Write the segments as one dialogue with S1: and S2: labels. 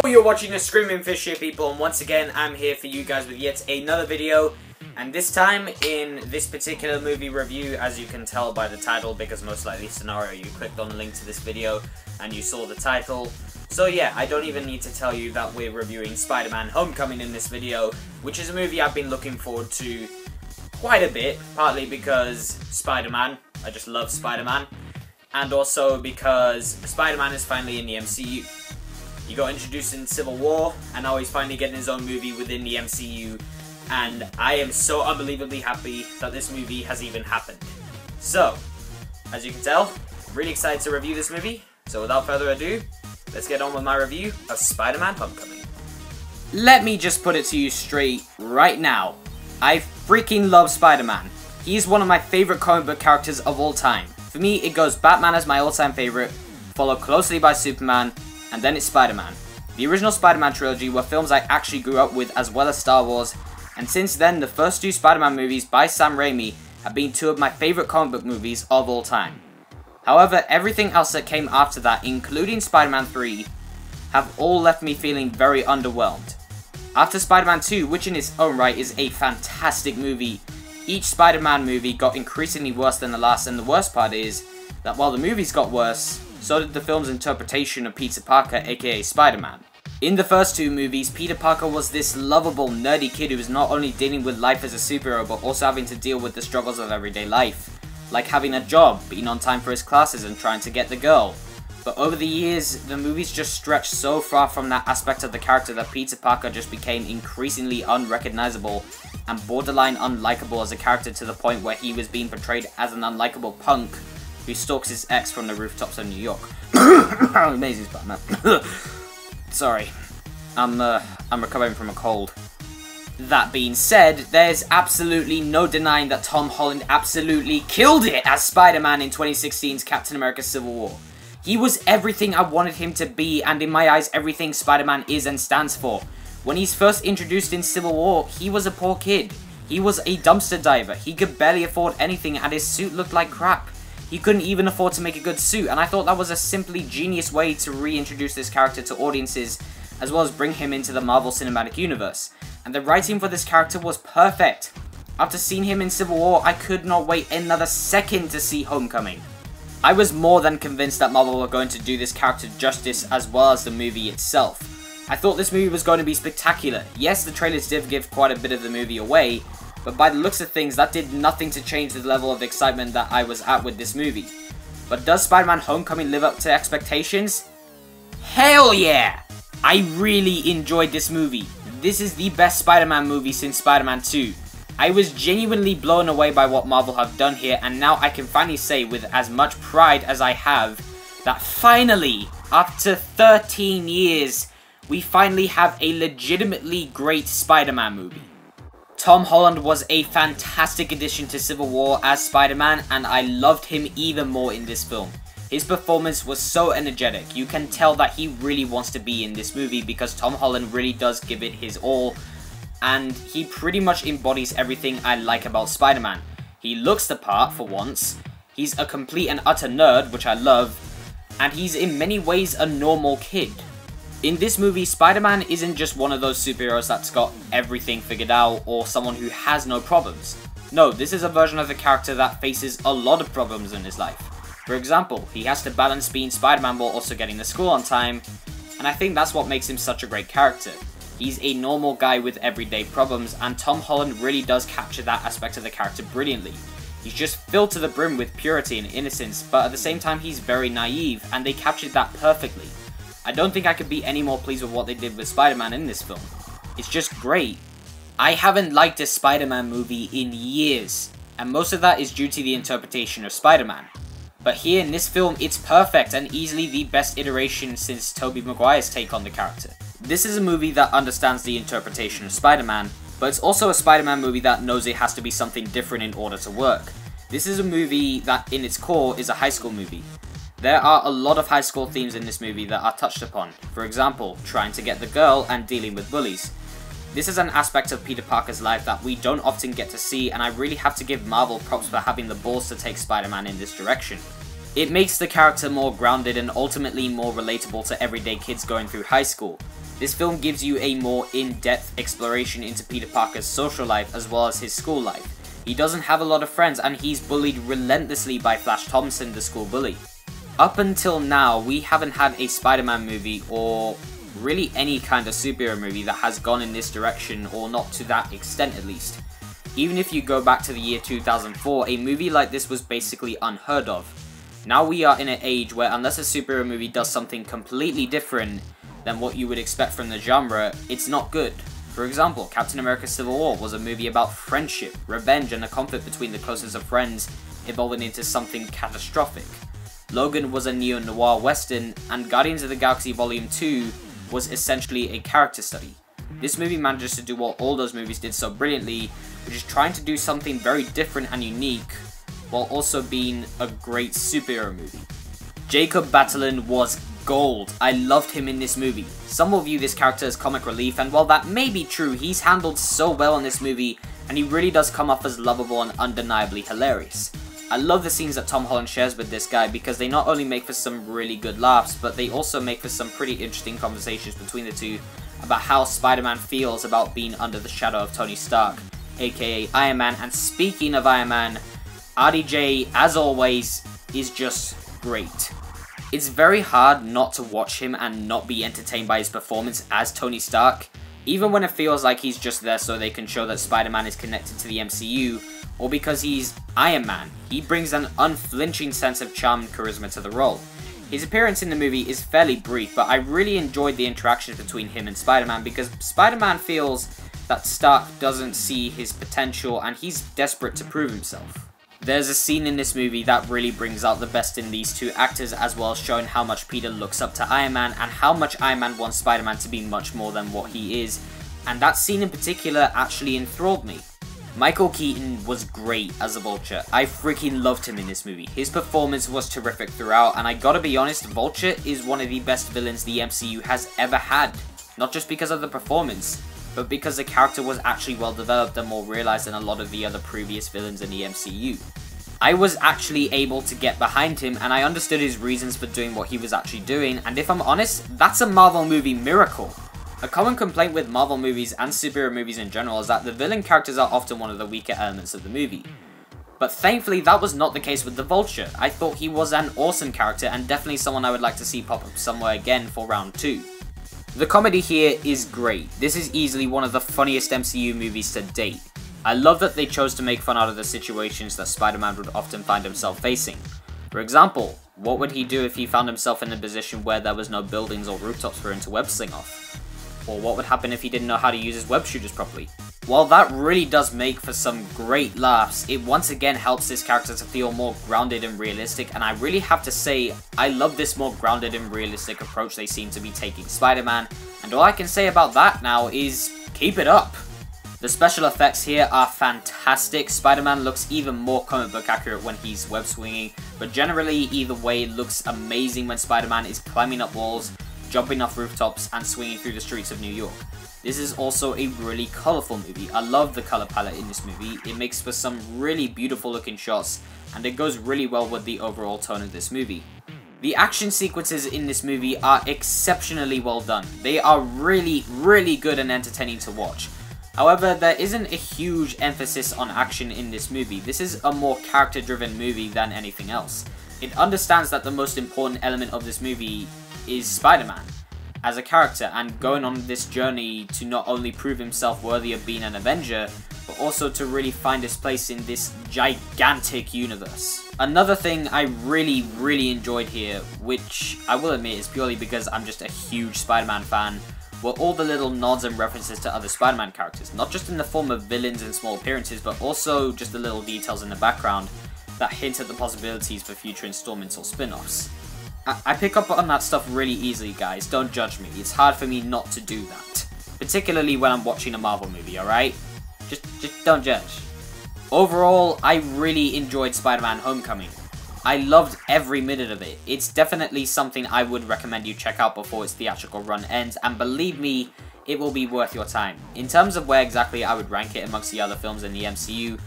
S1: You're watching the Screaming Fish here, people, and once again I'm here for you guys with yet another video. And this time, in this particular movie review, as you can tell by the title, because most likely scenario you clicked on the link to this video and you saw the title. So yeah, I don't even need to tell you that we're reviewing Spider-Man Homecoming in this video, which is a movie I've been looking forward to quite a bit, partly because Spider-Man, I just love Spider-Man, and also because Spider-Man is finally in the MCU. He got introduced in Civil War, and now he's finally getting his own movie within the MCU, and I am so unbelievably happy that this movie has even happened. So, as you can tell, really excited to review this movie, so without further ado, let's get on with my review of Spider-Man Homecoming. Let me just put it to you straight right now. I freaking love Spider-Man. He's one of my favorite comic book characters of all time. For me, it goes Batman as my all-time favorite, followed closely by Superman, and then it's Spider-Man. The original Spider-Man trilogy were films I actually grew up with, as well as Star Wars, and since then the first two Spider-Man movies by Sam Raimi have been two of my favourite comic book movies of all time. However, everything else that came after that, including Spider-Man 3, have all left me feeling very underwhelmed. After Spider-Man 2, which in its own right is a fantastic movie, each Spider-Man movie got increasingly worse than the last, and the worst part is that while the movies got worse, so did the film's interpretation of Peter Parker, aka Spider-Man. In the first two movies, Peter Parker was this lovable, nerdy kid who was not only dealing with life as a superhero, but also having to deal with the struggles of everyday life. Like having a job, being on time for his classes, and trying to get the girl. But over the years, the movies just stretched so far from that aspect of the character that Peter Parker just became increasingly unrecognizable and borderline unlikable as a character, to the point where he was being portrayed as an unlikable punk who stalks his ex from the rooftops of New York. Amazing Spider-Man. Sorry, I'm recovering from a cold. That being said, there's absolutely no denying that Tom Holland absolutely killed it as Spider-Man in 2016's Captain America Civil War. He was everything I wanted him to be, and in my eyes, everything Spider-Man is and stands for. When he's first introduced in Civil War, he was a poor kid. He was a dumpster diver. He could barely afford anything, and his suit looked like crap. He couldn't even afford to make a good suit, and I thought that was a simply genius way to reintroduce this character to audiences, as well as bring him into the Marvel Cinematic Universe. And the writing for this character was perfect. After seeing him in Civil War, I could not wait another second to see Homecoming. I was more than convinced that Marvel were going to do this character justice, as well as the movie itself. I thought this movie was going to be spectacular. Yes, the trailers did give quite a bit of the movie away, but by the looks of things, that did nothing to change the level of excitement that I was at with this movie. But does Spider-Man Homecoming live up to expectations? Hell yeah! I really enjoyed this movie. This is the best Spider-Man movie since Spider-Man 2. I was genuinely blown away by what Marvel have done here, and now I can finally say with as much pride as I have, that finally, after 13 years, we finally have a legitimately great Spider-Man movie. Tom Holland was a fantastic addition to Civil War as Spider-Man, and I loved him even more in this film. His performance was so energetic. You can tell that he really wants to be in this movie, because Tom Holland really does give it his all, and he pretty much embodies everything I like about Spider-Man. He looks the part for once, he's a complete and utter nerd, which I love, and he's in many ways a normal kid. In this movie, Spider-Man isn't just one of those superheroes that's got everything figured out, or someone who has no problems. No, this is a version of the character that faces a lot of problems in his life. For example, he has to balance being Spider-Man while also getting to school on time, and I think that's what makes him such a great character. He's a normal guy with everyday problems, and Tom Holland really does capture that aspect of the character brilliantly. He's just filled to the brim with purity and innocence, but at the same time he's very naive, and they captured that perfectly. I don't think I could be any more pleased with what they did with Spider-Man in this film. It's just great. I haven't liked a Spider-Man movie in years, and most of that is due to the interpretation of Spider-Man. But here in this film, it's perfect and easily the best iteration since Tobey Maguire's take on the character. This is a movie that understands the interpretation of Spider-Man, but it's also a Spider-Man movie that knows it has to be something different in order to work. This is a movie that in its core is a high school movie. There are a lot of high school themes in this movie that are touched upon. For example, trying to get the girl and dealing with bullies. This is an aspect of Peter Parker's life that we don't often get to see, and I really have to give Marvel props for having the balls to take Spider-Man in this direction. It makes the character more grounded and ultimately more relatable to everyday kids going through high school. This film gives you a more in-depth exploration into Peter Parker's social life as well as his school life. He doesn't have a lot of friends and he's bullied relentlessly by Flash Thompson, the school bully. Up until now, we haven't had a Spider-Man movie or really any kind of superhero movie that has gone in this direction, or not to that extent at least. Even if you go back to the year 2004, a movie like this was basically unheard of. Now we are in an age where unless a superhero movie does something completely different than what you would expect from the genre, it's not good. For example, Captain America Civil War was a movie about friendship, revenge, and the conflict between the closest of friends evolving into something catastrophic. Logan was a neo-noir western, and Guardians of the Galaxy Volume 2 was essentially a character study. This movie manages to do what all those movies did so brilliantly, which is trying to do something very different and unique, while also being a great superhero movie. Jacob Batalon was gold. I loved him in this movie. Some will view this character as comic relief, and while that may be true, he's handled so well in this movie, and he really does come off as lovable and undeniably hilarious. I love the scenes that Tom Holland shares with this guy because they not only make for some really good laughs, but they also make for some pretty interesting conversations between the two about how Spider-Man feels about being under the shadow of Tony Stark, aka Iron Man. And speaking of Iron Man, RDJ, as always, is just great. It's very hard not to watch him and not be entertained by his performance as Tony Stark, even when it feels like he's just there so they can show that Spider-Man is connected to the MCU, or because he's Iron Man. He brings an unflinching sense of charm and charisma to the role. His appearance in the movie is fairly brief, but I really enjoyed the interactions between him and Spider-Man because Spider-Man feels that Stark doesn't see his potential and he's desperate to prove himself. There's a scene in this movie that really brings out the best in these two actors, as well as showing how much Peter looks up to Iron Man and how much Iron Man wants Spider-Man to be much more than what he is, and that scene in particular actually enthralled me. Michael Keaton was great as a Vulture. I freaking loved him in this movie. His performance was terrific throughout, and I gotta be honest, Vulture is one of the best villains the MCU has ever had. Not just because of the performance, but because the character was actually well developed and more realized than a lot of the other previous villains in the MCU. I was actually able to get behind him, and I understood his reasons for doing what he was actually doing, and if I'm honest, that's a Marvel movie miracle. A common complaint with Marvel movies and superhero movies in general is that the villain characters are often one of the weaker elements of the movie. But thankfully that was not the case with the Vulture. I thought he was an awesome character and definitely someone I would like to see pop up somewhere again for round 2. The comedy here is great. This is easily one of the funniest MCU movies to date. I love that they chose to make fun out of the situations that Spider-Man would often find himself facing. For example, what would he do if he found himself in a position where there was no buildings or rooftops for him to web sling off? Or what would happen if he didn't know how to use his web shooters properly? While that really does make for some great laughs, it once again helps this character to feel more grounded and realistic, and I really have to say, I love this more grounded and realistic approach they seem to be taking Spider-Man, and all I can say about that now is, keep it up! The special effects here are fantastic. Spider-Man looks even more comic book accurate when he's web swinging, but generally either way it looks amazing when Spider-Man is climbing up walls, jumping off rooftops, and swinging through the streets of New York. This is also a really colourful movie. I love the colour palette in this movie. It makes for some really beautiful looking shots, and it goes really well with the overall tone of this movie. The action sequences in this movie are exceptionally well done. They are really good and entertaining to watch. However, there isn't a huge emphasis on action in this movie. This is a more character-driven movie than anything else. It understands that the most important element of this movie is Spider-Man as a character, and going on this journey to not only prove himself worthy of being an Avenger, but also to really find his place in this gigantic universe. Another thing I really enjoyed here, which I will admit is purely because I'm just a huge Spider-Man fan, were all the little nods and references to other Spider-Man characters, not just in the form of villains and small appearances, but also just the little details in the background that hint at the possibilities for future installments or spin-offs. I pick up on that stuff really easily, guys, don't judge me. It's hard for me not to do that. Particularly when I'm watching a Marvel movie, alright? Just don't judge. Overall, I really enjoyed Spider-Man Homecoming. I loved every minute of it. It's definitely something I would recommend you check out before its theatrical run ends, and believe me, it will be worth your time. In terms of where exactly I would rank it amongst the other films in the MCU,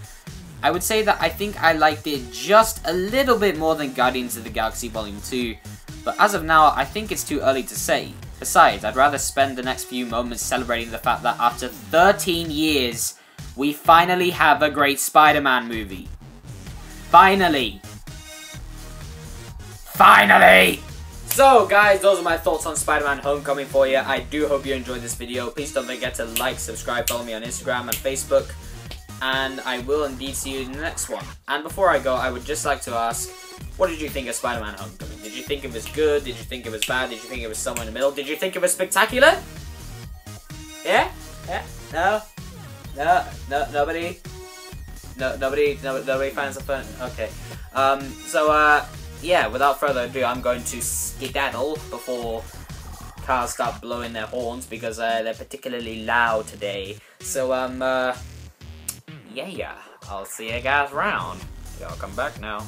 S1: I would say that I think I liked it just a little bit more than Guardians of the Galaxy Volume 2, but as of now, I think it's too early to say. Besides, I'd rather spend the next few moments celebrating the fact that after 13 years, we finally have a great Spider-Man movie. Finally! Finally! So guys, those are my thoughts on Spider-Man Homecoming for you. I do hope you enjoyed this video. Please don't forget to like, subscribe, follow me on Instagram and Facebook. And I will indeed see you in the next one. And before I go, I would just like to ask, what did you think of Spider-Man Homecoming? Did you think it was good? Did you think it was bad? Did you think it was somewhere in the middle? Did you think it was spectacular? Yeah? Yeah? No? No? No? Nobody? No? Nobody finds it fun? Okay. Yeah, without further ado, I'm going to skedaddle before cars start blowing their horns because they're particularly loud today. So, yeah, I'll see you guys around. Y'all come back now.